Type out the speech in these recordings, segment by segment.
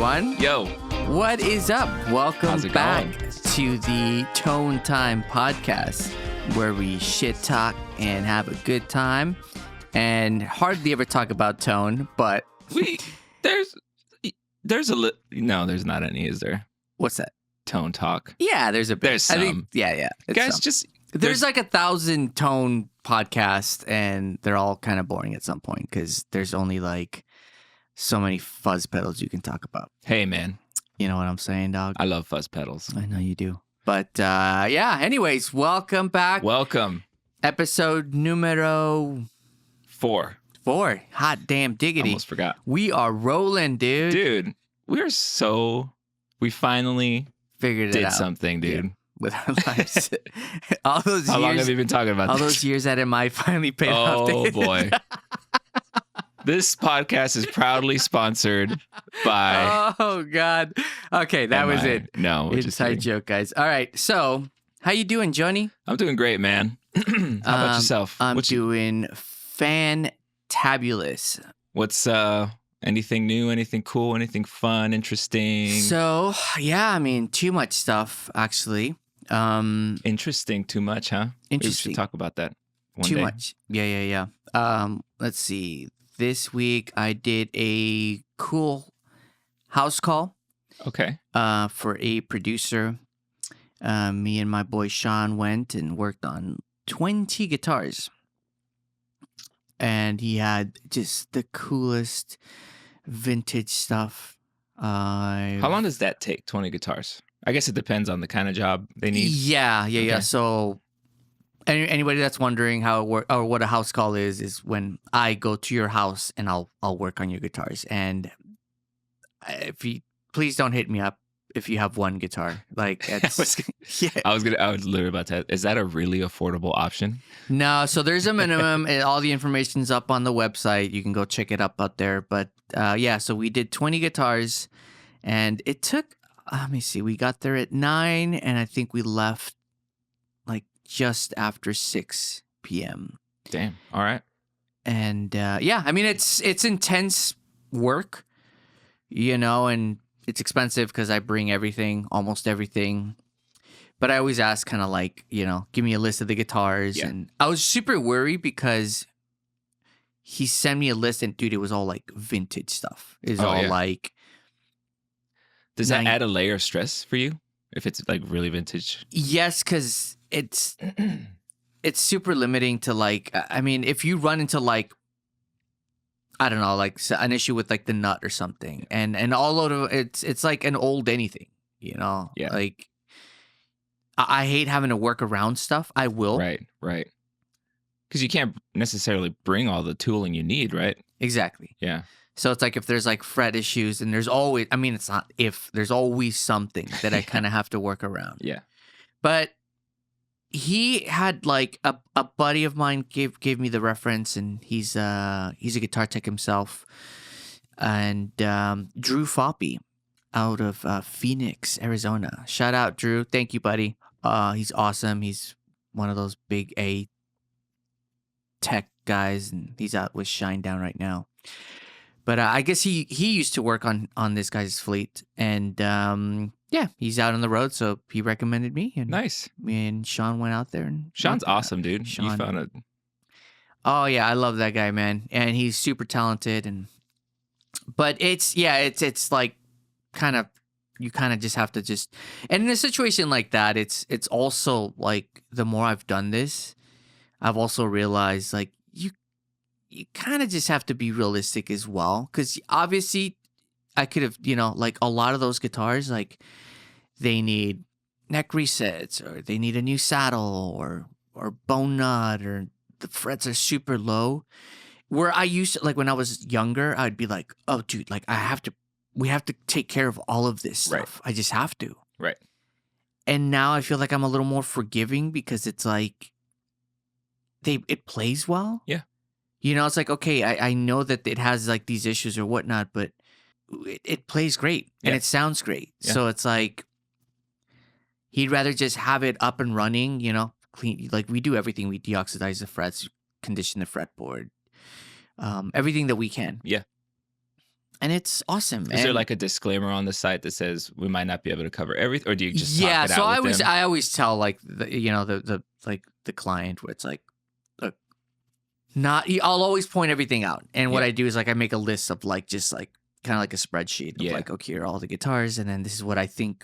everyone. Yo. What is up? Welcome back to the Tone Time podcast, where we shit talk and have a good time, and hardly ever talk about tone, but there's no, there's not any, is there? What's that? Tone talk. Yeah, there's a bit. There's some. I think, yeah. Guys, some. There's like 1,000 tone podcasts, and they're all kind of boring at some point because there's only like so many fuzz pedals you can talk about. Hey, man. You know what I'm saying, dog? I love fuzz pedals. I know you do. But yeah, anyways, welcome back. Welcome. Episode numero 4. Hot damn diggity. Almost forgot. We are rolling, dude. Dude, we finally figured it out. Did something, dude. Yeah. With our lives. All those How years, long have you been talking about all this? those years at MI finally paid off. Oh, boy. This podcast is proudly sponsored by... Oh, God. Okay, that was it. No. Inside joke, guys. All right, so how you doing, Johnny? I'm doing great, man. How about yourself? I'm doing fantabulous. What's anything new, anything cool, anything fun, interesting? So, yeah, I mean, too much stuff, actually. Interesting, too much, huh? Interesting. We should talk about that one too day. Much. Yeah. Let's see. This week I did a cool house call. Okay. For a producer. Me and my boy Sean went and worked on 20 guitars. And he had just the coolest vintage stuff. How long does that take, 20 guitars? I guess it depends on the kind of job they need. Yeah. So anybody that's wondering how it works or what a house call is when I go to your house and I'll work on your guitars. And please don't hit me up if you have one guitar. Like it's, I was literally about to. Is that a really affordable option? No, so there's a minimum. And all the information's up on the website. You can go check it up out there. But yeah, so we did 20 guitars, and it took. Let me see. We got there at 9, and I think we left like just after 6 p.m. Damn. All right. And yeah, I mean it's intense work, and it's expensive because I bring almost everything. But I always ask kind of like, give me a list of the guitars. Yeah. And I was super worried because he sent me a list and, dude, it was all like vintage stuff. It's like... Does that add a layer of stress for you if it's like really vintage? Yes, because it's super limiting to like, I mean, if you run into like, I don't know, like an issue with like the nut or something, and all of it's like an old anything, Yeah. Like I hate having to work around stuff. I will. Right. Because you can't necessarily bring all the tooling you need, right? Exactly. Yeah. So it's like if there's like fret issues, and there's always, I mean, it's not if, there's always something that I kind of have to work around. Yeah. But he had like a buddy of mine gave me the reference, and he's a guitar tech himself, and Drew Foppy out of Phoenix, Arizona. Shout out, Drew. Thank you, buddy. He's awesome. He's one of those big A tech guys, and he's out with Shinedown right now. But I guess he used to work on this guy's fleet, and yeah, he's out on the road, so he recommended me. And nice. Me and Sean went out there, and Sean's awesome, dude. Sean, you found it. Oh yeah, I love that guy, man, and he's super talented. But it's like you kind of just have to and in a situation like that, it's also like the more I've done this, I've also realized like you kind of just have to be realistic as well. Because obviously I could have, like a lot of those guitars, like they need neck resets, or they need a new saddle, or bone nut, or the frets are super low. Where I used to, like when I was younger, I'd be like, oh, dude, like we have to take care of all of this stuff. Right. I just have to. Right. And now I feel like I'm a little more forgiving because it's like it plays well. Yeah. It's like, okay, I know that it has like these issues or whatnot, but it plays great and it sounds great. Yeah. So it's like he'd rather just have it up and running, clean. Like we do everything. We deoxidize the frets, condition the fretboard, everything that we can. Yeah. and it's awesome. Is there And like a disclaimer on the site that says we might not be able to cover everything, or do you just talk yeah, it so out with them? I always tell like the like the client where it's like, look, not I'll always point everything out. And what Yeah. I do is like I make a list of like just like kind of like a spreadsheet of Yeah. like, okay, here are all the guitars, and then this is what I think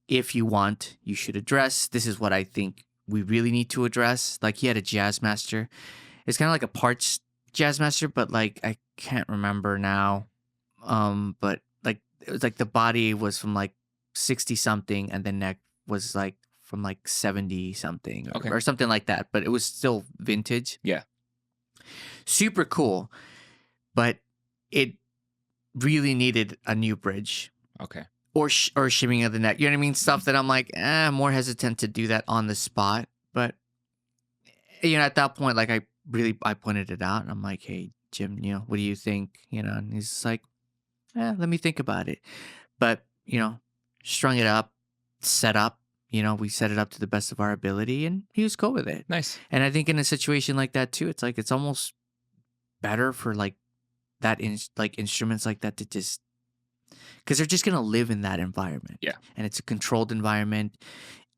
if you want you should address. This is what I think we really need to address. Like he had a Jazz Master. It's kind of like a parts Jazz Master, but like I can't remember now. But like it was like the body was from like 60 something, and the neck was like from like 70 something Okay. or something like that. But it was still vintage. Yeah. Super cool, but it really needed a new bridge Okay. or shimming of the neck. You know what I mean? Stuff that I'm like, I'm more hesitant to do that on the spot. But at that point, like I pointed it out, and I'm like, hey Jim, what do you think? And he's just like, let me think about it. But strung it up, set up. We set it up to the best of our ability, and he was cool with it. Nice. And I think in a situation like that too, it's like it's almost better for like that like instruments like that to just because they're just gonna live in that environment. Yeah. And it's a controlled environment,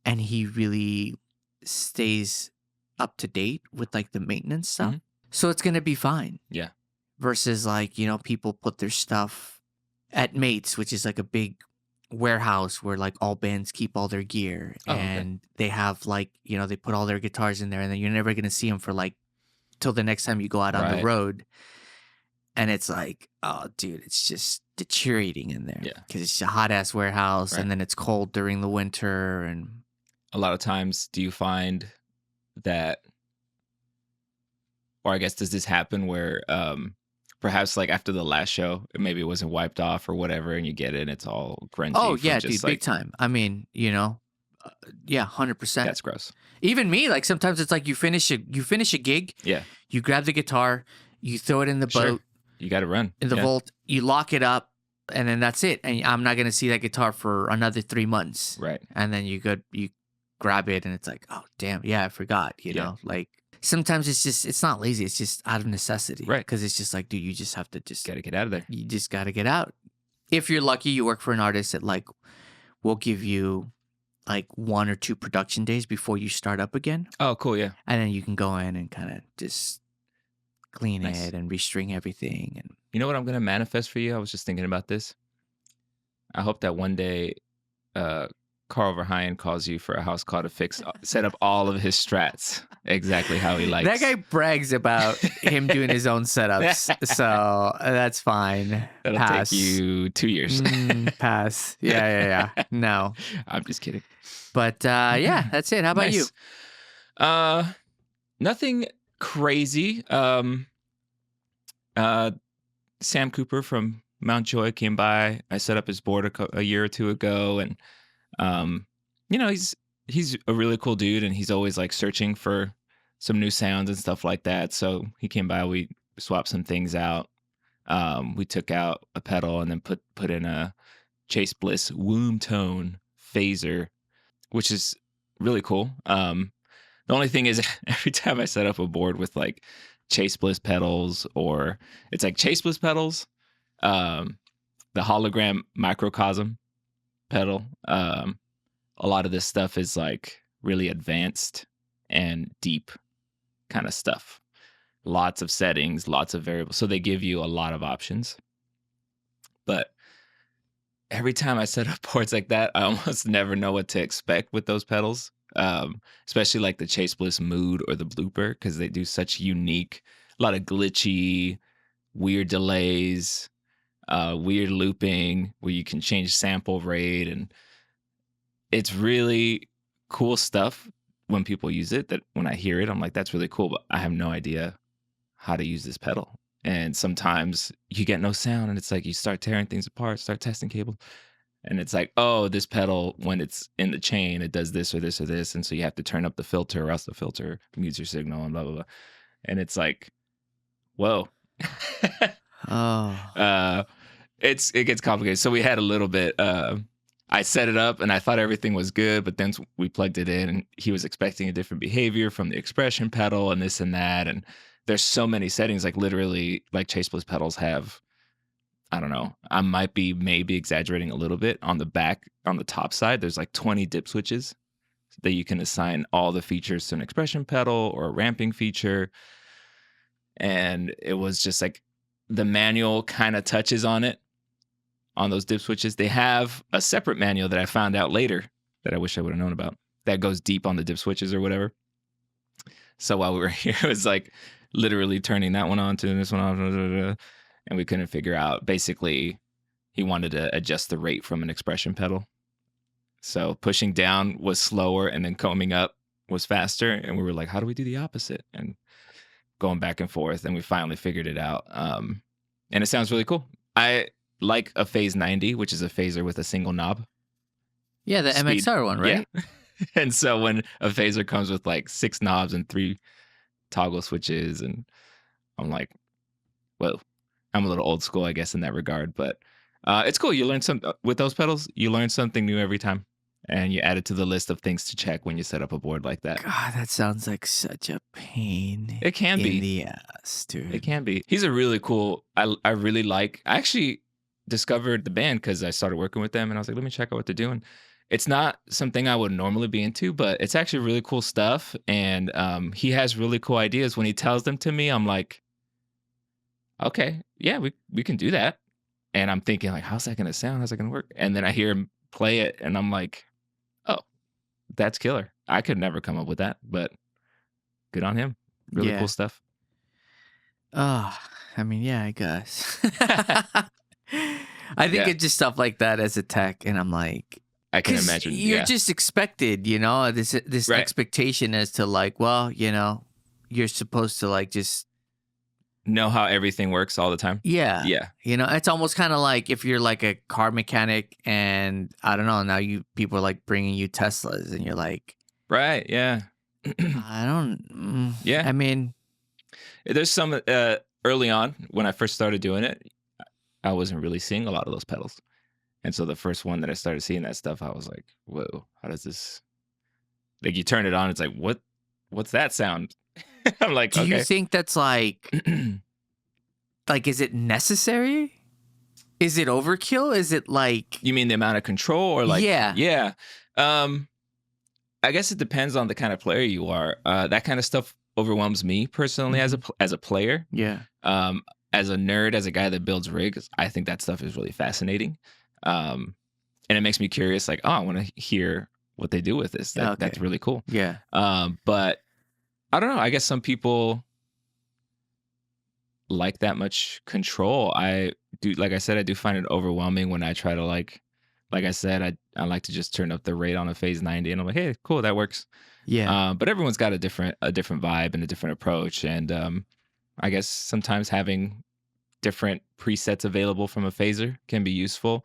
and he really stays up to date with like the maintenance stuff. So it's gonna be fine. Yeah. Versus like, people put their stuff at Mates, which is like a big warehouse where like all bands keep all their gear, and they have like, they put all their guitars in there, and then you're never gonna see them for like till the next time you go out on the road. And it's like, oh, dude, it's just deteriorating in there. Yeah. Because it's a hot ass warehouse, and then it's cold during the winter. And a lot of times, do you find that, or I guess, does this happen where perhaps like after the last show, maybe it wasn't wiped off or whatever, and you get it and it's all grungy? oh, yeah, dude, just, like, big time. I mean, yeah, 100%. That's gross. Even me, like sometimes it's like you finish a gig, Yeah. you grab the guitar, you throw it in the boat, You got to run. in the vault, you lock it up, and then that's it. And I'm not gonna see that guitar for another 3 months. Right. And then you grab it, and it's like, oh damn, yeah, I forgot. You know, like sometimes it's not lazy, it's just out of necessity. Right. Because it's just like, dude, you just have to Got to get out of there. you just got to get out. If you're lucky, you work for an artist that like will give you like 1 or 2 production days before you start up again. Oh, cool. Yeah. And then you can go in and kind of just clean Nice. it and restring everything. And You know what I'm going to manifest for you? I was just thinking about this. I hope that one day Carl Verheyen calls you for a house call to set up all of his strats exactly how he likes. that guy brags about him doing his own setups, so that's fine. That'll Pass. take you 2 years. Pass. Yeah. No, I'm just kidding. but yeah, that's it. How about you? Nothing crazy. Sam Cooper from Mount Joy came by. I set up his board a year or two ago, and he's a really cool dude, and he's always like searching for some new sounds and stuff like that. So he came by. We swapped some things out. We took out a pedal and then put in a Chase Bliss womb tone phaser, which is really cool. The only thing is, every time I set up a board with like Chase Bliss pedals, or it's like Chase Bliss pedals, the hologram microcosm pedal, a lot of this stuff is like really advanced and deep kind of stuff. Lots of settings, lots of variables. So they give you a lot of options. But every time I set up boards like that, I almost never know what to expect with those pedals. Especially like the Chase Bliss Mood or the Blooper, because they do such unique, a lot of glitchy, weird delays, weird looping where you can change sample rate, and it's really cool stuff when people use it. That when I hear it, I'm like, that's really cool, but I have no idea how to use this pedal. And sometimes you get no sound, and it's like you start tearing things apart, start testing cables. And it's like, oh, this pedal, when it's in the chain, it does this or this or this. And so you have to turn up the filter, or else the filter mutes your signal, and blah, blah, blah. And it's like, whoa. Oh. It gets complicated. So we had a little bit, I set it up and I thought everything was good, but then we plugged it in and he was expecting a different behavior from the expression pedal and this and that. And there's so many settings, like literally, like Chase Bliss pedals have I don't know. I might be maybe exaggerating a little bit. On the top side, there's like 20 dip switches that you can assign all the features to an expression pedal or a ramping feature. And it was just like the manual kind of touches on it on those dip switches. They have a separate manual that I found out later that I wish I would have known about that goes deep on the dip switches or whatever. So while we were here, it was like literally turning that one on to this one on, and we couldn't figure out. Basically, he wanted to adjust the rate from an expression pedal. So pushing down was slower and then coming up was faster. And we were like, how do we do the opposite? And going back and forth. And we finally figured it out. And it sounds really cool. I like a Phase 90, which is a phaser with a single knob. Yeah, the Speed. MXR one, right? Yeah. And so when a phaser comes with like 6 knobs and 3 toggle switches, and I'm like, whoa, I'm a little old school, I guess, in that regard. But it's cool. You learn with those pedals, you learn something new every time. And you add it to the list of things to check when you set up a board like that. God, that sounds like such a pain. It can be. In the ass, dude. It can be. He's a really cool, I actually discovered the band because I started working with them and I was like, let me check out what they're doing. It's not something I would normally be into, but it's actually really cool stuff. And he has really cool ideas. When he tells them to me, I'm like, okay, yeah, we can do that. And I'm thinking like, how's that going to sound? How's that going to work? And then I hear him play it and I'm like, oh, that's killer. I could never come up with that, but good on him. Really cool stuff. Oh, I mean, yeah, I guess. I think it's just stuff like that as a tech, and I'm like, I can imagine. You're just expected, this expectation as to like, well, you're supposed to like just know how everything works all the time. Yeah. Yeah. It's almost kind of like if you're like a car mechanic and I don't know, now people are like bringing you Teslas and you're like, right. Yeah. I don't. Yeah. I mean, there's some early on when I first started doing it, I wasn't really seeing a lot of those pedals. And so the first one that I started seeing that stuff, I was like, whoa, how does this, like you turn it on, it's like, what's that sound? I'm like, do you think that's like, is it necessary? Is it overkill? Is it like, you mean the amount of control or like, yeah. I guess it depends on the kind of player you are. That kind of stuff overwhelms me personally as a player. Yeah. As a nerd, as a guy that builds rigs, I think that stuff is really fascinating. And it makes me curious, like, oh, I want to hear what they do with this. That's really cool. Yeah. But I don't know. I guess some people like that much control. I do, like I said, I do find it overwhelming when I try to like I said, I like to just turn up the rate on a Phase 90 and I'm like, hey, cool, that works. Yeah. But everyone's got a different vibe and a different approach. And I guess sometimes having different presets available from a phaser can be useful.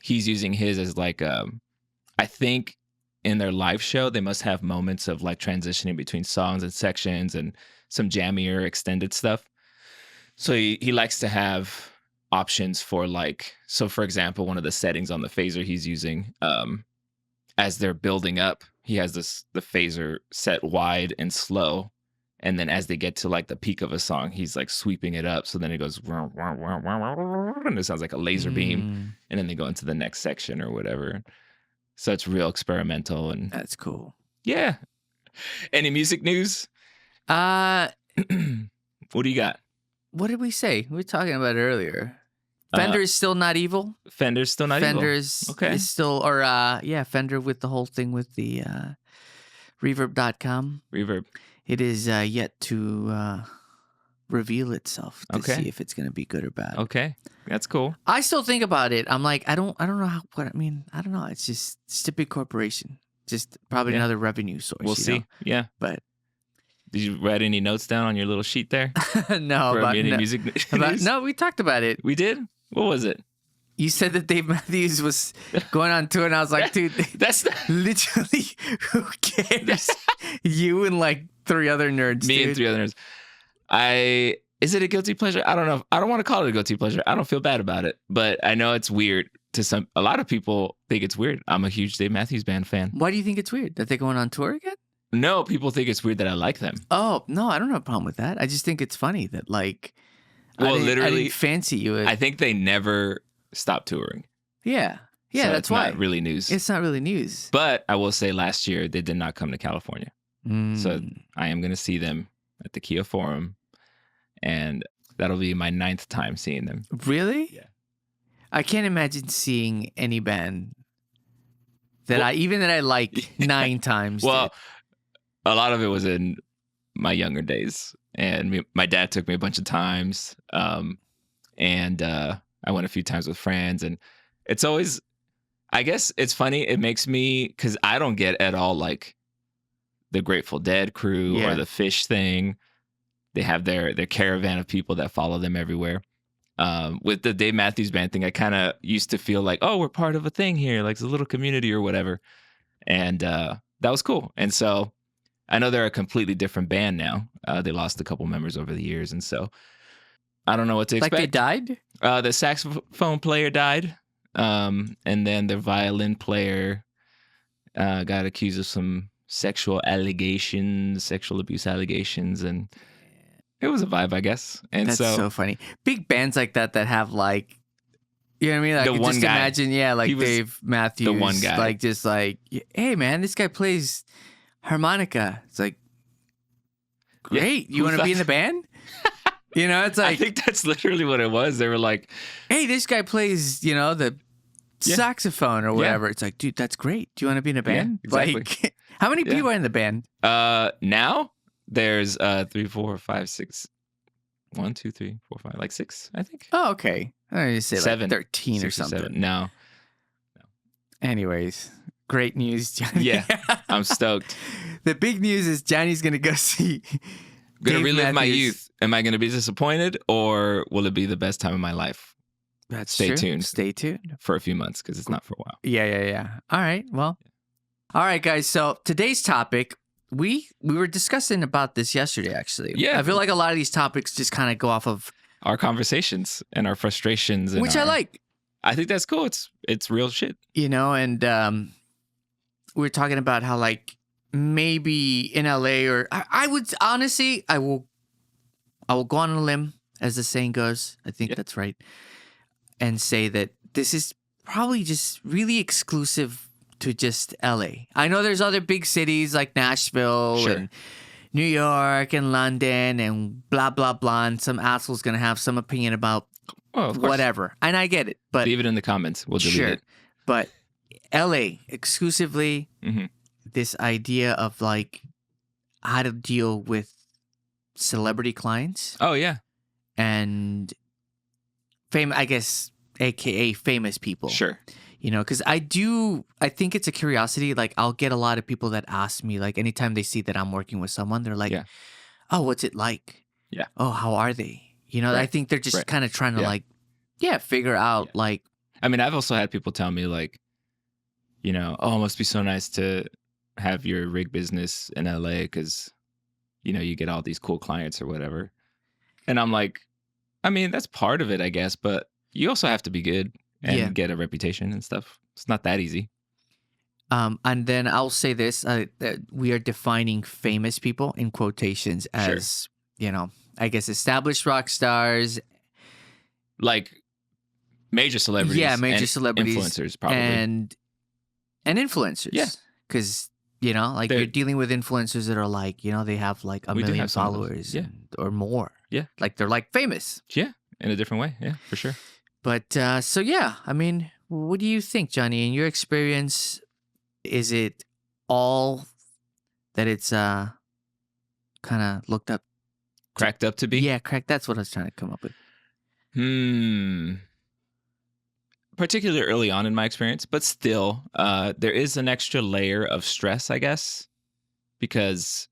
He's using his as like, I think in their live show, they must have moments of like transitioning between songs and sections and some jammier extended stuff. So he likes to have options for like, so for example, one of the settings on the phaser he's using, as they're building up, he has the phaser set wide and slow. And then as they get to like the peak of a song, he's like sweeping it up. So then it goes, and it sounds like a laser beam. And then they go into the next section or whatever. So it's real experimental. And that's cool. Yeah. Any music news? What do you got? What did we say? We were talking about it earlier. Fender is still not evil. Fender's still not evil. Fender's is still, Fender with the whole thing with the reverb.com. Reverb. It is yet to reveal itself to see if it's going to be good or bad. Okay, that's cool. I still think about it. I'm like, I don't know I don't know. It's just a big corporation. Just probably another revenue source. We'll see. Yeah. But did you write any notes down on your little sheet there? No. Music no, we talked about it. We did? What was it? You said that Dave Matthews was going on tour, and I was like, dude, that's literally, who cares? You and like 3 other nerds. Me and 3 other nerds. Is it a guilty pleasure? I don't know. I don't want to call it a guilty pleasure. I don't feel bad about it, but I know it's weird to a lot of people think it's weird. I'm a huge Dave Matthews Band fan. Why do you think it's weird? That they're going on tour again? No, people think it's weird that I like them. Oh, no, I don't have a problem with that. I just think it's funny that like, Well, I literally, didn't fancy you. I think they never stopped touring. Yeah. Yeah, So that's it's why. not really news. It's not really news. But I will say last year they did not come to California. So I am going to see them at the Kia Forum, and that'll be my 9th time seeing them. Really? Yeah. I can't imagine seeing any band that I like 9 times. Well, a lot of it was in my younger days, and my dad took me a bunch of times, and I went a few times with friends, and it's always, I guess it's funny. It makes me, because I don't get at all like the Grateful Dead crew or the Fish thing. They have their caravan of people that follow them everywhere. With the Dave Matthews Band thing, I kind of used to feel like, oh, we're part of a thing here, like it's a little community or whatever. And that was cool. And so I know they're a completely different band now. They lost a couple members over the years. And so I don't know what to expect. Like they died? The saxophone player died. And then the violin player got accused of some sexual abuse allegations, and it was a vibe, I guess. And that's so funny. Big bands like that have like, you know what I mean? Like, the one just guy. Imagine, like Dave Matthews, the one guy, like just like, hey man, this guy plays harmonica. It's like, great. You want to be in the band? It's like, I think that's literally what it was. They were like, hey, this guy plays, the saxophone or whatever. It's like, dude, that's great. Do you want to be in a band? Yeah, exactly. Like, how many people are in the band? Now there's 3, 4, 5, 6. 1, 2, 3, 4, 5, like 6, I think. Oh, okay. I just say 7, like 13 or something. 7. No. Anyways, great news, Johnny. Yeah, I'm stoked. The big news is Johnny's gonna go see. Gonna relive my youth. Am I gonna be disappointed, or will it be the best time of my life? Stay tuned. Stay tuned for a few months, because it's not for a while. Yeah. All right. Well, all right, guys. So today's topic, we were discussing about this yesterday, actually. Yeah. I feel like a lot of these topics just kind of go off of our conversations and our frustrations, and which I like. I think that's cool. It's real shit. And we were talking about how like maybe in LA, or I would honestly, I will go on a limb, as the saying goes. I think that's right. And say that this is probably just really exclusive to just LA. I know there's other big cities like Nashville and New York and London and blah, blah, blah. And some asshole's going to have some opinion about whatever. And I get it. But leave it in the comments. We'll delete it. But LA exclusively, this idea of like how to deal with celebrity clients. Oh, yeah. And I guess, AKA famous people. Sure. Because I think it's a curiosity. Like, I'll get a lot of people that ask me, like, anytime they see that I'm working with someone, they're like, oh, what's it like? Yeah. Oh, how are they? I think they're just kind of trying to figure out like. I mean, I've also had people tell me like, oh, it must be so nice to have your rig business in LA because, you get all these cool clients or whatever. And I'm like, I mean, that's part of it, I guess, but you also have to be good and get a reputation and stuff. It's not that easy. And then I'll say this, that we are defining famous people in quotations as, I guess established rock stars. Like major celebrities. Yeah, major celebrities. Influencers, probably. And influencers. Yeah. Because, you're dealing with influencers that are like, they have like a million followers or more. Yeah. Like they're like famous. Yeah. In a different way. Yeah, for sure. But so, yeah, I mean, what do you think, Johnny? In your experience, is it all that it's kind of looked up? Cracked up to be? Yeah, cracked. That's what I was trying to come up with. Particularly early on in my experience, but still, there is an extra layer of stress, I guess, because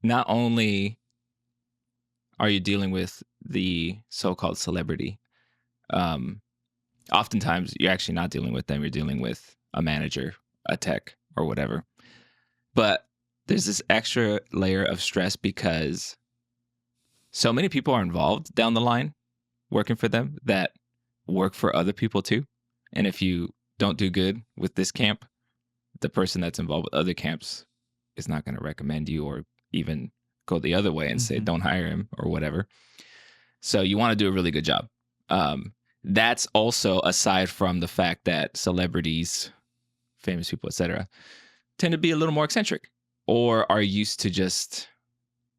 not only are you dealing with the so-called celebrity, oftentimes you're actually not dealing with them. You're dealing with a manager, a tech, or whatever. But there's this extra layer of stress because so many people are involved down the line working for them that work for other people too. And if you don't do good with this camp, the person that's involved with other camps is not going to recommend you or even go the other way and say, don't hire him or whatever. So you want to do a really good job. That's also aside from the fact that celebrities, famous people, etc., tend to be a little more eccentric or are used to just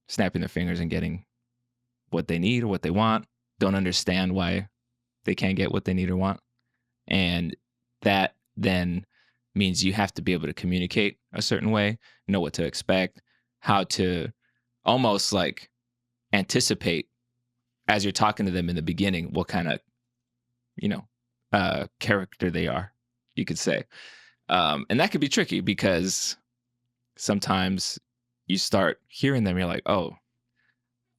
snapping their fingers and getting what they need or what they want, don't understand why they can't get what they need or want. And that then means you have to be able to communicate a certain way, know what to expect, how to almost like anticipate as you're talking to them in the beginning, what kind of, character they are, you could say. And that could be tricky because sometimes you start hearing them, you're like, oh,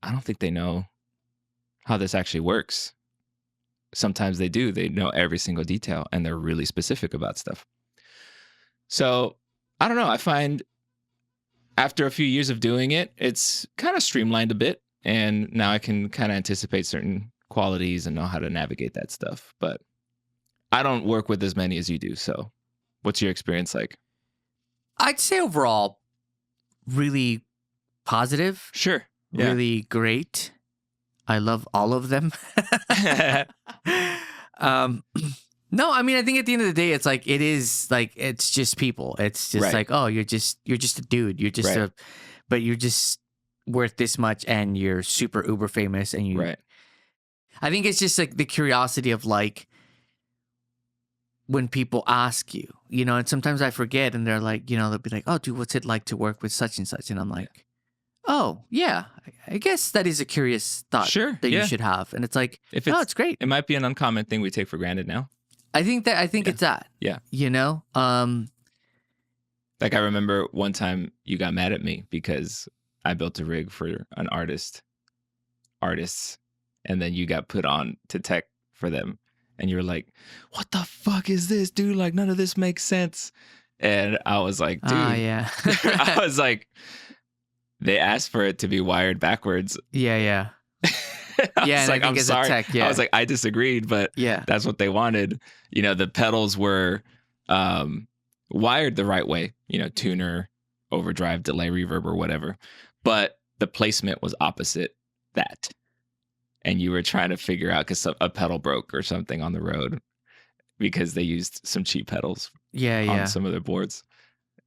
I don't think they know how this actually works. Sometimes they do. They know every single detail and they're really specific about stuff. So I don't know. I find after a few years of doing it, it's kind of streamlined a bit. And now I can kind of anticipate certain qualities and know how to navigate that stuff. But I don't work with as many as you do. So what's your experience like? I'd say overall, really positive. Sure. Yeah. Really great. I love all of them. No, I mean, I think at the end of the day, it's like, it's just people. It's just like, oh, you're just a dude. You're just but you're just worth this much and you're super uber famous. And you, I think it's just like the curiosity of like, when people ask you, and sometimes I forget and they're like, they'll be like, oh, dude, what's it like to work with such and such? And I'm like, oh, yeah, I guess that is a curious thought that you should have. And it's like, it's great. It might be an uncommon thing we take for granted now. I think it's that. Yeah. Like I remember one time you got mad at me because I built a rig for an artists, and then you got put on to tech for them. And you were like, what the fuck is this, dude? Like, none of this makes sense. And I was like, dude. Yeah. I was like, they asked for it to be wired backwards. Yeah. Yeah, and like, I'm sorry. Tech, I was like, I disagreed, but that's what they wanted. The pedals were wired the right way, tuner, overdrive, delay, reverb, or whatever. But the placement was opposite that. And you were trying to figure out because a pedal broke or something on the road because they used some cheap pedals on some of their boards.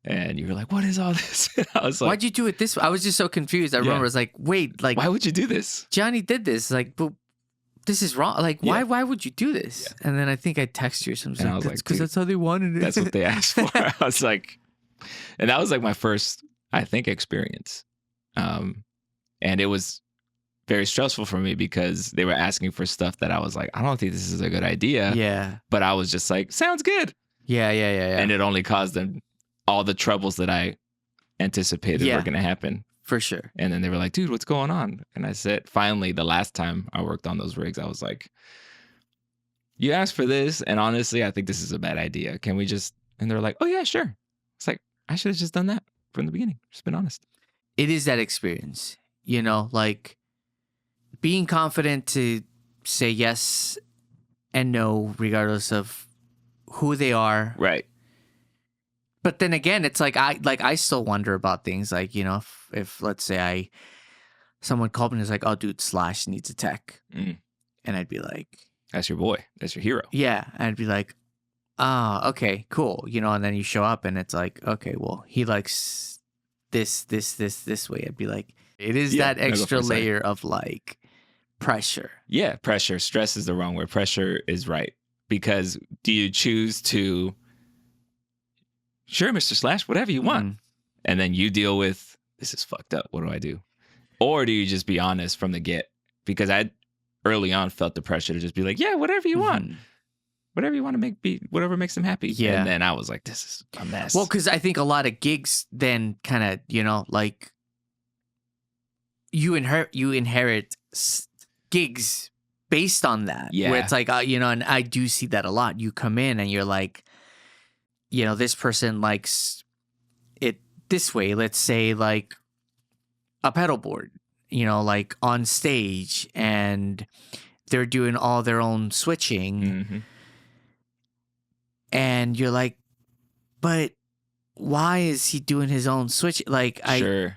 And you were like, what is all this? And I was like, why'd you do it this way? I was just so confused. I remember I was like, wait, like, why would you do this? Johnny did this. Like, but this is wrong. Like, why would you do this? Yeah. And then I think I texted you or something. And I was like, because that's how they wanted it. That's what they asked for. I was like, and that was like my first, I think, experience. And it was very stressful for me because they were asking for stuff that I was like, I don't think this is a good idea. Yeah. But I was just like, sounds good. Yeah. And it only caused them all the troubles that I anticipated were going to happen. For sure. And then they were like, dude, what's going on? And I said, finally, the last time I worked on those rigs, I was like, you asked for this. And honestly, I think this is a bad idea. Can we just, and they're like, oh yeah, sure. It's like, I should have just done that from the beginning. Just been honest. It is that experience, like being confident to say yes and no, regardless of who they are. Right. But then again, it's like I still wonder about things like, if let's say someone called me and was like, oh, dude, Slash needs a tech. And I'd be like, that's your boy. That's your hero. Yeah. And I'd be like, oh, okay, cool. And then you show up and it's like, okay, well, he likes this way. I'd be like, it is that extra layer of like pressure. Yeah, pressure. Stress is the wrong word. Pressure is right. Because do you choose to, sure, Mr. Slash, whatever you want. And then you deal with, this is fucked up. What do I do? Or do you just be honest from the get? Because I early on felt the pressure to just be like, yeah, whatever you want. Whatever you want to whatever makes them happy. Yeah. And then I was like, this is a mess. Well, because I think a lot of gigs then kind of, like you inherit gigs based on that. Yeah. Where it's like, and I do see that a lot. You come in and you're like, this person likes it this way. Let's say like a pedal board, like on stage and they're doing all their own switching. And you're like, but why is he doing his own switch? Like, I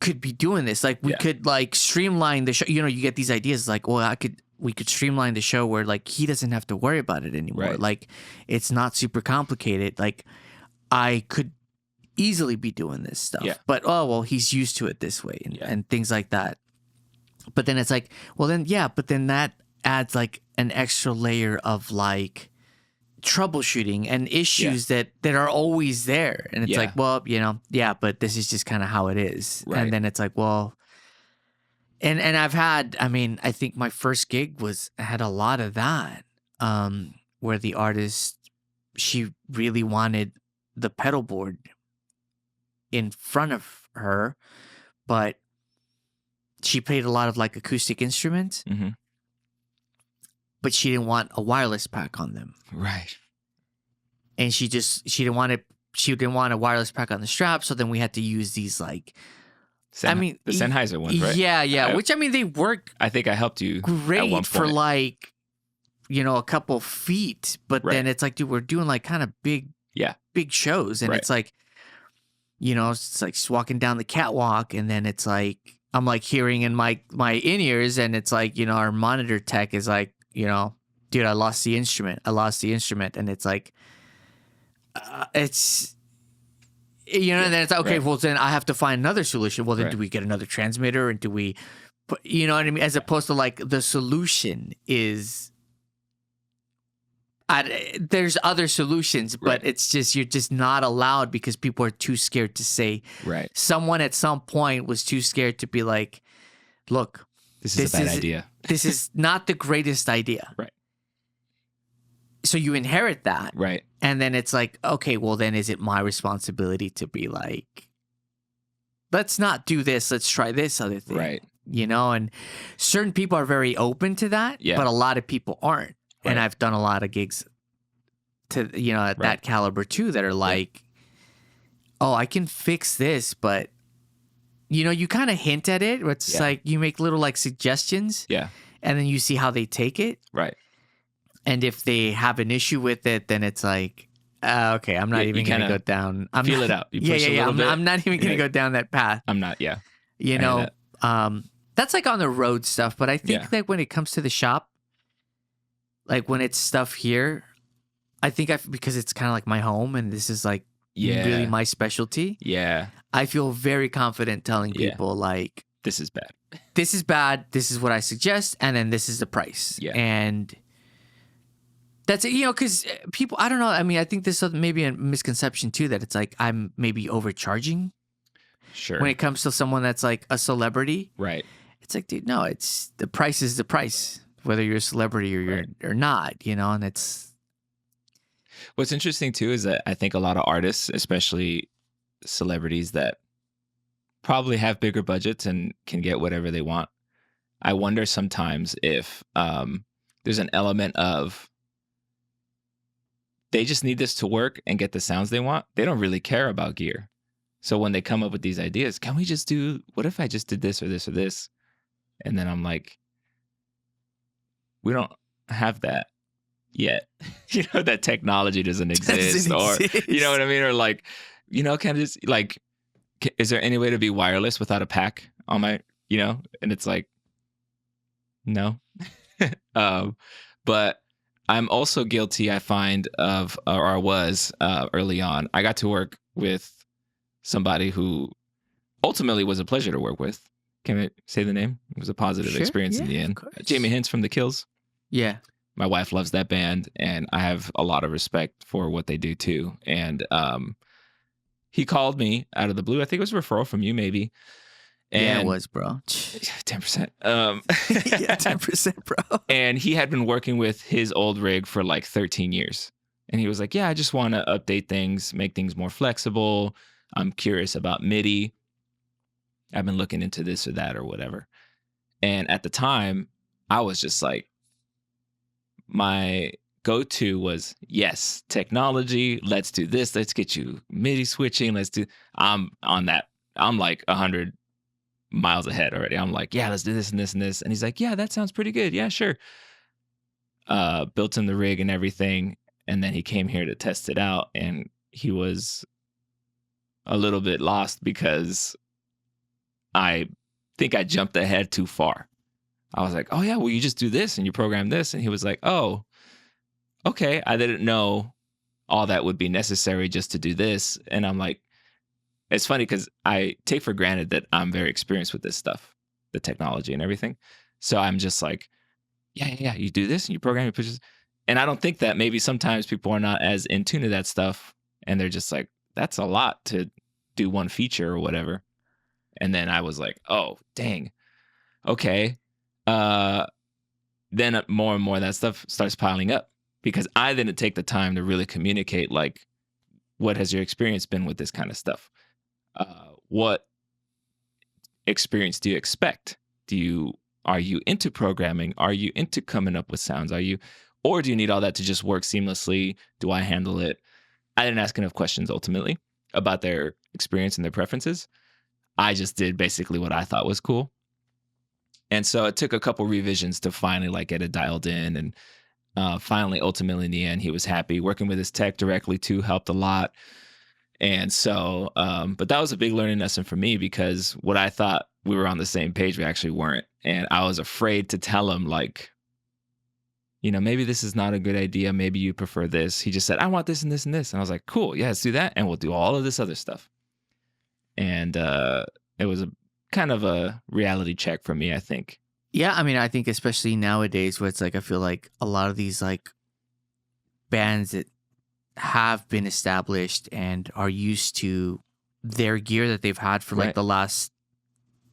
could be doing this. Like, we could like streamline the show. You know, you get these ideas like, well, we could streamline the show where like he doesn't have to worry about it anymore. Right. Like, it's not super complicated. Like, I could easily be doing this stuff. Yeah. But he's used to it this way and things like that. But then it's like, well then but then that adds like an extra layer of like troubleshooting and issues that are always there. And it's like, well, you know, but this is just kind of how it is. Right. And then it's like, well, and I've had, I mean, I think my first gig had a lot of that, where the artist, she really wanted the pedal board in front of her, but she played a lot of like acoustic instruments, but she didn't want a wireless pack on them. Right. And she didn't want a wireless pack on the strap. So then we had to use these like, the Sennheiser ones, right? Yeah. Which, I mean, they work. I think I helped you great for like, you know, a couple feet, but then it's like, dude, we're doing like kind of big shows. And it's like, you know, it's like just walking down the catwalk, and then it's like, I'm like hearing in my in-ears, and it's like, you know, our monitor tech is like, you know, dude, I lost the instrument. And it's like, it's, you know, and then it's like, okay, well, then I have to find another solution. Well, then do we get another transmitter, and do we put, you know what I mean? As opposed to like the solution is, there's other solutions, but it's just, you're just not allowed because people are too scared to say. Right. Someone at some point was too scared to be like, look, this is a bad idea. This is not the greatest idea. Right. So you inherit that. Right. And then it's like, okay, well, then is it my responsibility to be like, let's not do this. Let's try this other thing. Right. You know, and certain people are very open to that, but a lot of people aren't. Right. And I've done a lot of gigs to, you know, at that caliber too, that are like, oh, I can fix this, but, you know, you kind of hint at it. Where it's like you make little like suggestions. Yeah. And then you see how they take it. Right. And if they have an issue with it, then it's like, okay, I'm not even going to go down. Feel it out. You push a little bit. I'm not even going to go down that path. I'm not. Yeah. You know, that's like on the road stuff. But I think that when it comes to the shop, like when it's stuff here, I think because it's kind of like my home and this is like really my specialty. Yeah. I feel very confident telling people like, this is bad. This is bad. This is what I suggest. And then this is the price. Yeah. And that's it, you know, because people, I don't know. I mean, I think this is maybe a misconception too, that it's like I'm maybe overcharging. Sure. When it comes to someone that's like a celebrity. Right. It's like, dude, no, it's the price is the price, whether you're a celebrity or not, you know, and it's. What's interesting too is that I think a lot of artists, especially celebrities that probably have bigger budgets and can get whatever they want. I wonder sometimes if there's an element of they just need this to work and get the sounds they want. They don't really care about gear. So when they come up with these ideas, can we just what if I just did this or this or this? And then I'm like, we don't have that yet. You know, that technology doesn't exist. Or, you know what I mean? Or like, you know, can I just like, is there any way to be wireless without a pack on my, you know? And it's like, no. But I'm also guilty, I find, of, or I was early on. I got to work with somebody who ultimately was a pleasure to work with. Can I say the name? It was a positive experience in the end. Jamie Hintz from The Kills. Yeah. My wife loves that band, and I have a lot of respect for what they do too. And he called me out of the blue. I think it was a referral from you, maybe. And yeah, it was, bro. 10%. Yeah, 10%, bro. And he had been working with his old rig for like 13 years. And he was like, yeah, I just want to update things, make things more flexible. I'm curious about MIDI. I've been looking into this or that or whatever. And at the time, I was just like, my go-to was, yes, technology. Let's do this. Let's get you MIDI switching. I'm on that. I'm like 100 miles ahead already. I'm like, yeah, let's do this and this and this. And he's like, yeah, that sounds pretty good. Yeah, sure. Built in the rig and everything. And then he came here to test it out. And he was a little bit lost because I think I jumped ahead too far. I was like, oh yeah, well you just do this and you program this. And he was like, oh, okay. I didn't know all that would be necessary just to do this. And I'm like, it's funny because I take for granted that I'm very experienced with this stuff, the technology and everything. So I'm just like, yeah, you do this and you program, you push this. And I don't think that maybe sometimes people are not as in tune to that stuff. And they're just like, that's a lot to do one feature or whatever. And then I was like, oh, dang. Okay. Then more and more of that stuff starts piling up because I didn't take the time to really communicate, like, what has your experience been with this kind of stuff? What experience do you expect? Are you into programming? Are you into coming up with sounds? Or do you need all that to just work seamlessly? Do I handle it? I didn't ask enough questions ultimately about their experience and their preferences. I just did basically what I thought was cool. And so it took a couple revisions to finally like get it dialed in. And finally, ultimately in the end, he was happy. Working with his tech directly too helped a lot. And so, but that was a big learning lesson for me because what I thought we were on the same page, we actually weren't. And I was afraid to tell him like, maybe this is not a good idea. Maybe you prefer this. He just said, I want this and this and this. And I was like, cool. Yeah, let's do that. And we'll do all of this other stuff. And it was a kind of a reality check for me, I think. Yeah, I mean, I think especially nowadays where it's like I feel like a lot of these like bands that have been established and are used to their gear that they've had for like Right. the last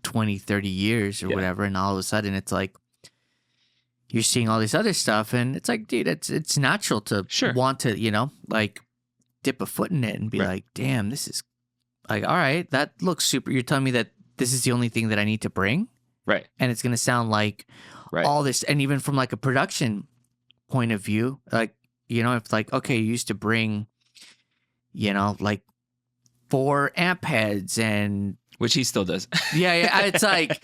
20, 30 years or Yeah. whatever. And all of a sudden it's like you're seeing all this other stuff and it's like, dude, it's natural to Sure. want to, like dip a foot in it and be Right. like, damn, this is like, all right, that looks super. You're telling me that this is the only thing that I need to bring? Right. And it's going to sound like Right. all this. And even from like a production point of view, like, if like, okay, you used to bring, like 4 amp heads and Which he still does. yeah, it's like, I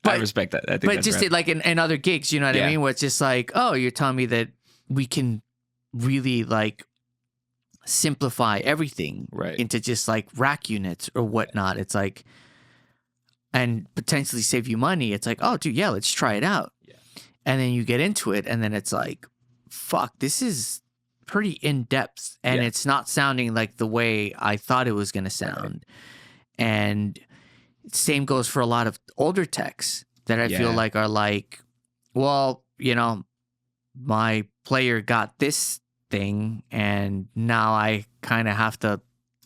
but, respect that. I think but that's just right. like in other gigs, you know what I Yeah. mean? Where it's just like, oh, you're telling me that we can really like simplify everything Right. into just like rack units or whatnot. It's like, and potentially save you money. It's like, oh, dude, yeah, let's try it out. Yeah. And then you get into it, and then it's like, fuck, this is pretty in depth, and Yeah. it's not sounding like the way I thought it was going to sound. And same goes for a lot of older techs that I feel Yeah. like are like, well, my player got this thing, and now I kind of have to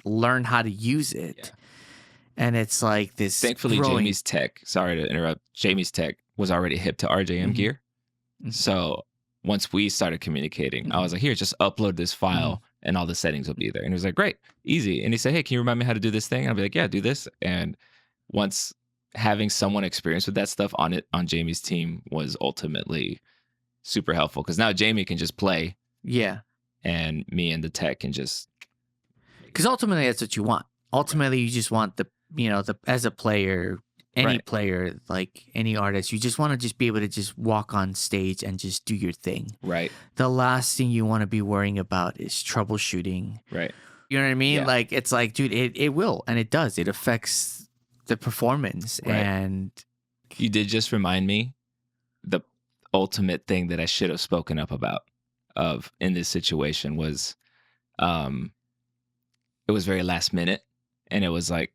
learn how to use it. Yeah. And it's like this. Thankfully, growing... Jamie's tech, sorry to interrupt, Jamie's tech was already hip to RJM Mhm. gear. Mhm. So once we started communicating, I was like, here, just upload this file and all the settings will be there. And he was like, great, easy. And he said, hey, can you remind me how to do this thing? And I'll be like, yeah, do this. And once having someone experienced with that stuff on Jamie's team was ultimately super helpful because now Jamie can just play. Yeah. And me and the tech can just. Because ultimately, that's what you want. Ultimately, you just want as a player, any Right. player, like any artist, you just want to just be able to just walk on stage and just do your thing. Right. The last thing you want to be worrying about is troubleshooting. Right. You know what I mean? Yeah. Like, it's like, dude, it will, and it does. It affects the performance. Right. And You did just remind me the ultimate thing that I should have spoken up about in this situation was it was very last minute, and it was like,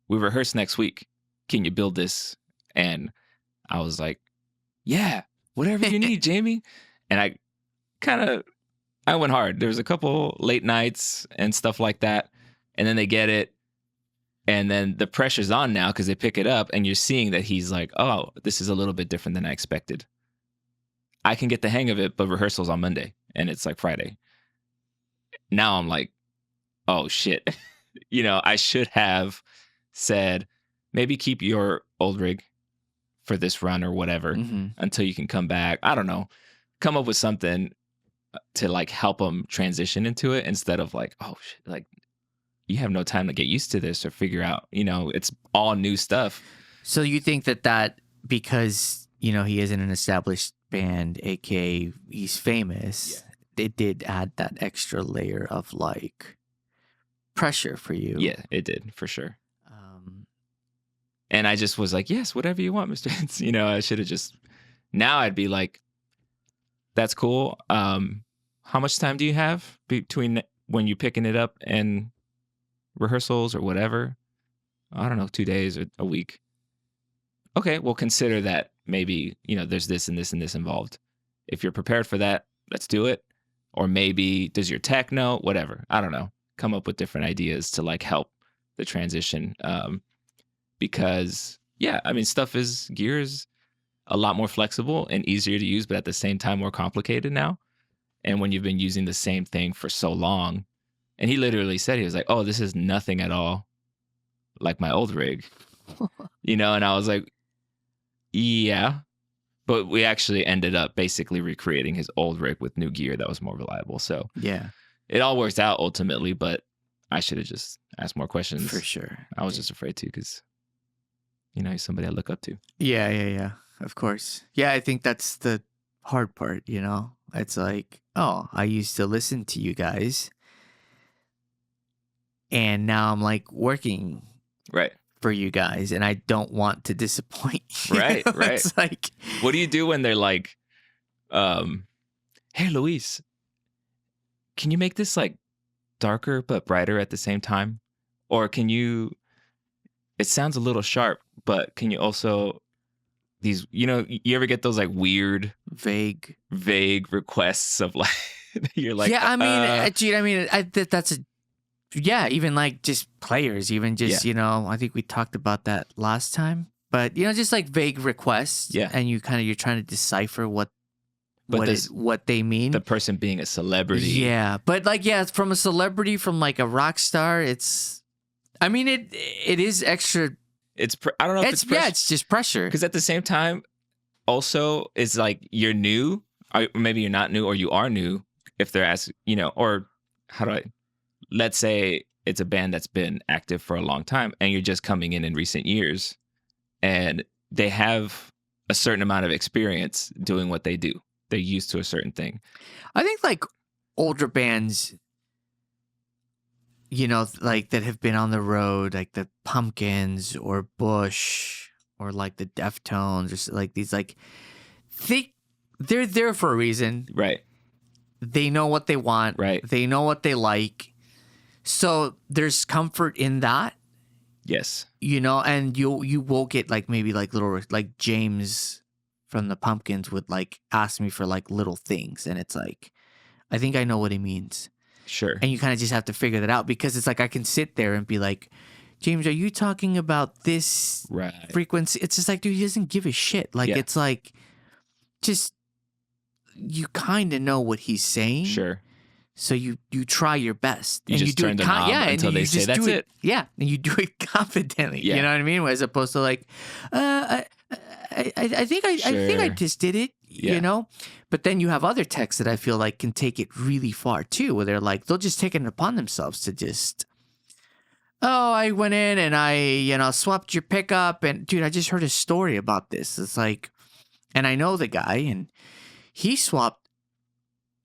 we rehearse next week. Can you build this? And I was like, yeah, whatever you need, Jamie. And I went hard. There was a couple late nights and stuff like that. And then they get it. And then the pressure's on now because they pick it up and you're seeing that he's like, oh, this is a little bit different than I expected. I can get the hang of it, but rehearsal's on Monday and it's like Friday. Now I'm like, oh shit. I should have said, maybe keep your old rig for this run or whatever until you can come back. I don't know. Come up with something to like help them transition into it instead of like, oh shit, like you have no time to get used to this or figure out, it's all new stuff. So you think that because, he is in an established band, aka he's famous, it did add that extra layer of like pressure for you. Yeah, it did for sure. And I just was like, yes, whatever you want, Mr. Hintz. You know, I should have just, now I'd be like, that's cool. How much time do you have between when you picking it up and rehearsals or whatever? I don't know, 2 days or a week. Okay, well, consider that maybe, you know, there's this and this and this involved. If you're prepared for that, let's do it. Or maybe, does your tech know? Whatever. I don't know. Come up with different ideas to like help the transition. Because, yeah, I mean, gear is a lot more flexible and easier to use, but at the same time, more complicated now. And when you've been using the same thing for so long, and he literally said, he was like, oh, this is nothing at all like my old rig, you know? And I was like, yeah, but we actually ended up basically recreating his old rig with new gear that was more reliable. So Yeah, it all works out ultimately, but I should have just asked more questions. for sure. I was just afraid to, because, you know, he's somebody I look up to. Yeah. Of course. Yeah, I think that's the hard part, you know? It's like, oh, I used to listen to you guys. And now I'm like working Right. for you guys, and I don't want to disappoint you. Right. It's like, What do you do when they're like, hey, Luis, can you make this like darker but brighter at the same time? Or can you, it sounds a little sharp, but can you also, these, you know, you ever get those like weird, vague requests of like, you're like, yeah, I mean, dude, I mean, that's a, yeah, even like just players, even just, Yeah. you know, I think we talked about that last time, but you know, just like vague requests. Yeah. And you're trying to decipher what But what they mean. the person being a celebrity. Yeah. But like, yeah, from a celebrity, from like a rock star, it's, I mean, it is extra. I don't know if it's Yeah, it's just pressure. Because at the same time, also, it's like you're new, or maybe you're not new, or you are new if they're asking, you know, or let's say it's a band that's been active for a long time and you're just coming in recent years and they have a certain amount of experience doing what they do. They're used to a certain thing. I think like older bands, you know, like that have been on the road, like the Pumpkins or Bush or like the Deftones or like these, like they're there for a reason. Right. They know what they want. Right. They know what they like. So there's comfort in that, Yes. you know, and you will get like maybe like little, like James from the Pumpkins would like ask me for like little things. And it's like, I think I know what he means. Sure. And you kind of just have to figure that out, because it's like I can sit there and be like, James, are you talking about this Right. frequency? It's just like, dude, he doesn't give a shit. Like, Yeah. it's like, just, you kind of know what he's saying. Sure. So you try your best. You and just you do turn it the knob until and they you say, just "That's do it." Yeah, and you do it confidently. Yeah. You know what I mean? As opposed to like, I think I Sure. just did it. Yeah. You know. But then you have other techs that I feel like can take it really far too, where they're like, they'll just take it upon themselves to just, oh, I went in and I, you know, swapped your pickup, and dude, I just heard a story about this. It's like, and I know the guy, and he swapped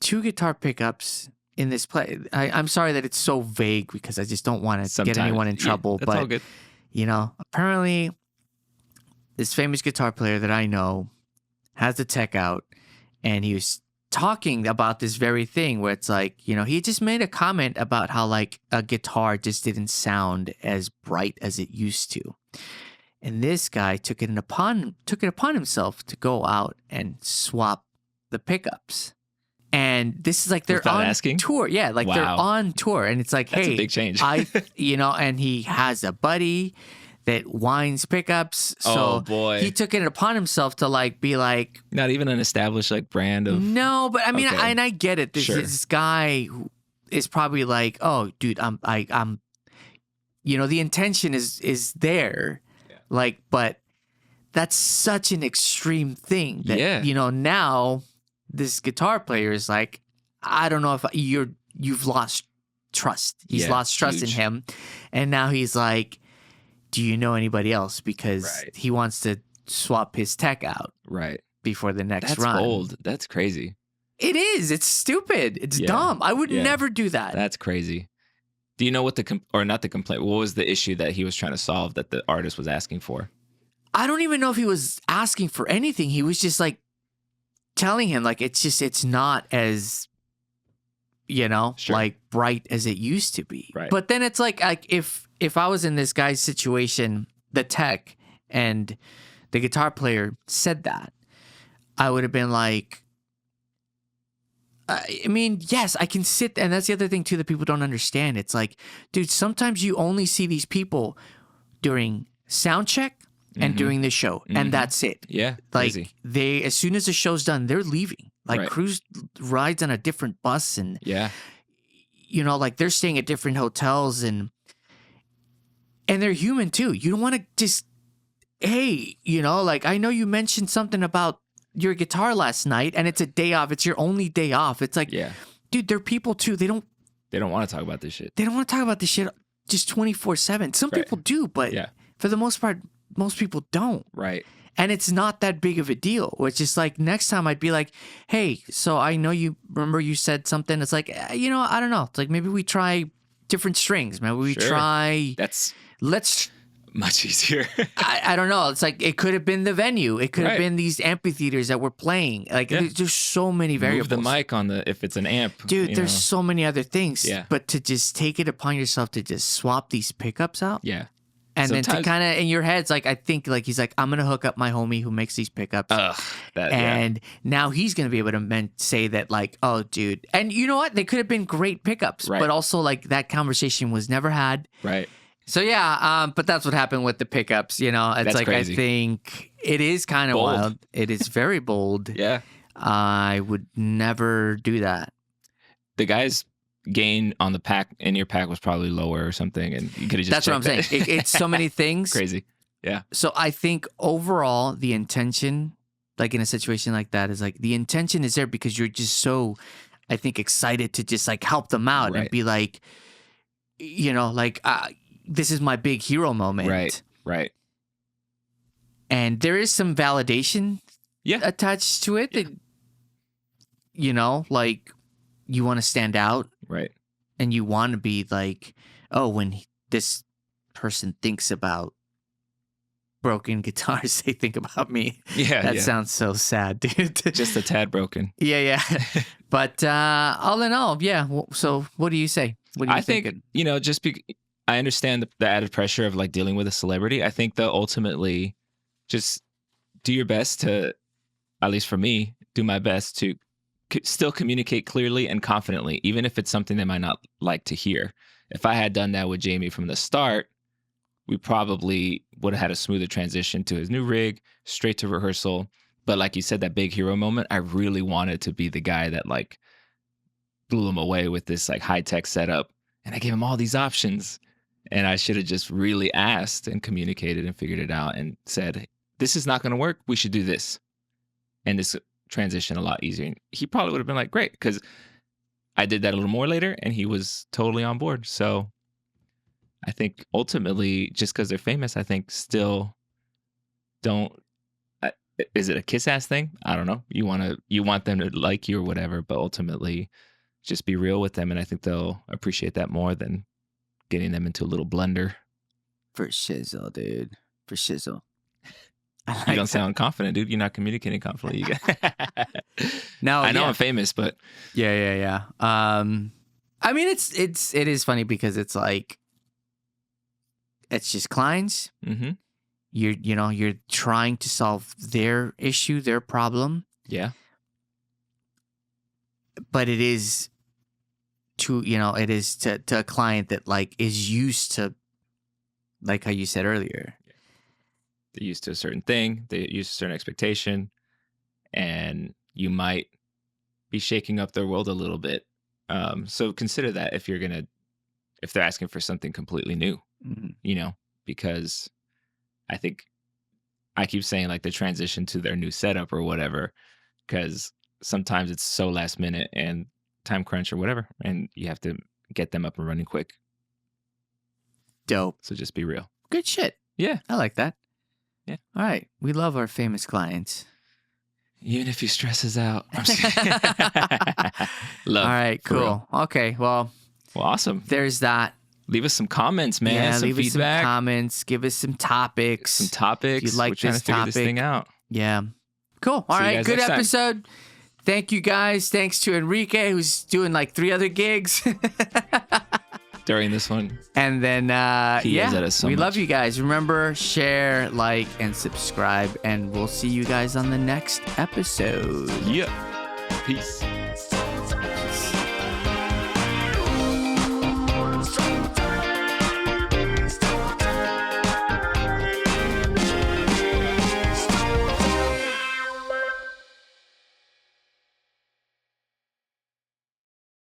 2 guitar pickups in this play. I'm sorry that it's so vague, because I just don't want to get anyone in trouble. That's but all good. you know, apparently this famous guitar player that I know has the tech out, and he was talking about this very thing where it's like, you know, he just made a comment about how like a guitar just didn't sound as bright as it used to. And this guy took it upon himself to go out and swap the pickups. And this is like they're Without on asking? tour. Yeah, like they're Wow. on tour. And it's like, That's hey, a big change. you know, and he has a buddy that winds pickups. So Oh, boy. he took it upon himself to like be like, Not even an established like brand of. no, but I mean, Okay. I get it. Sure. This guy who is probably like, oh, dude, I'm, you know, the intention is there, Yeah. like, but that's such an extreme thing that, Yeah. you know, now this guitar player is like, I don't know if you've lost trust. He's Yeah, lost trust in huge. him, and now he's like, do you know anybody else? Because Right. he wants to swap his tech out Right. before the next That's run. bold. That's crazy. It is. It's stupid. It's Yeah. dumb. I would Yeah. never do that. That's crazy. Do you know what or not the complaint? What was the issue that he was trying to solve that the artist was asking for? I don't even know if he was asking for anything. He was just like telling him like it's not as Sure. like bright as it used to be. Right. But then it's like if I was in this guy's situation, the tech and the guitar player said that, I would have been like, I mean, yes, I can sit, and that's the other thing too that people don't understand. It's like, dude, sometimes you only see these people during sound check and during the show, and that's it. Yeah, Like crazy. they, as soon as the show's done, they're leaving. Like Right. Cruz rides on a different bus, and Yeah, like they're staying at different hotels, and they're human too. You don't want to just, hey, like I know you mentioned something about your guitar last night, and it's a day off. It's your only day off. It's like, yeah. dude, they're people too. They don't want to talk about this shit. want to talk about this shit just 24/7. Some Right. people do, but Yeah. for the most part, most people don't. Right. And it's not that big of a deal. Which is like next time I'd be like, hey, so I know you remember you said something. It's like, I don't know. It's like maybe we try different strings. Maybe we Sure. try. That's Let's. much easier. I don't know. It's like it could have been the venue. It could have Right. been these amphitheaters that we're playing. Like Yeah. there's so many variables. Move the mic on if it's an amp. Dude, you there's know. so many other things. Yeah. But to just take it upon yourself to just swap these pickups out. Yeah. And then to Sometimes- kind of in your head, it's like I think like he's like, I'm gonna hook up my homie who makes these pickups. Ugh. That. And now he's going to be able to say that, like, oh, dude. And you know what? They could have been great pickups, Right. but also, like, that conversation was never had. Yeah. Right. So, yeah, but that's what happened with the pickups. It's That's like, crazy. I think it is kind of Bold. wild. It is very bold. Yeah. I would never do that. The guy's gain on the pack in your pack was probably lower or something, and you could have just. That's what I'm saying. checked that. It's so many things. Crazy. Yeah. So I think overall, the intention, like in a situation like that, is like the intention is there because you're just so, I think, excited to just like help them out and Right. be like, like, this is my big hero moment. Right. Right. And there is some validation Yeah. attached to it that, like you want to stand out Right. and you want to be like, oh, when this person thinks about broken guitars, they think about me. Yeah. That yeah. sounds so sad, dude. Just a tad broken. Yeah. But all in all, yeah. So what do you say? What are you I think thinking? just I understand the added pressure of like dealing with a celebrity. I think though ultimately, just do your best to, at least for me, do my best to still communicate clearly and confidently, even if it's something they might not like to hear. If I had done that with Jamie from the start, we probably would have had a smoother transition to his new rig, straight to rehearsal. But like you said, that big hero moment, I really wanted to be the guy that like blew him away with this like high tech setup. And I gave him all these options. And I should have just really asked and communicated and figured it out and said, this is not going to work. We should do this. And this transition a lot easier. And he probably would have been like, great. Because I did that a little more later and he was totally on board. So I think ultimately, just because they're famous, I think still don't. Is it a kiss ass thing? I don't know. You want them to like you or whatever, but ultimately, just be real with them, and I think they'll appreciate that more than getting them into a little blunder. For shizzle, dude. For shizzle. You don't sound confident, dude. You're not communicating confidently. No, I know yeah. I'm famous, but Yeah. I mean, it is funny because it's like, it's just clients. mm-hmm. You're trying to solve their issue, their problem, Yeah, but it is to a client that like is used to, like how you said earlier. they're used to a certain thing. They're used to a certain expectation, and you might be shaking up their world a little bit. So consider that if they're asking for something completely new, Mhm. because I think I keep saying like the transition to their new setup or whatever, because sometimes it's so last minute and time crunch or whatever, and you have to get them up and running quick. Dope. So just be real. Good shit. Yeah. I like that. Yeah. All right. We love our famous clients. Even if he stresses out. I'm just kidding. Love. All right. for real. Cool. Okay. Well, Well, awesome. there's that. leave us some comments, man. Yeah, some leave us some feedback. comments. Give us some topics. Some topics. If you like We're trying this to figure topic. this thing out. Yeah. Cool. All See you right. guys Good next time. episode. Thank you guys. Thanks to Enrique, who's doing like 3 other gigs. During this one. And then, He yells at us so we much. love you guys. Remember, share, like, and subscribe. And we'll see you guys on the next episode. Yeah. Peace.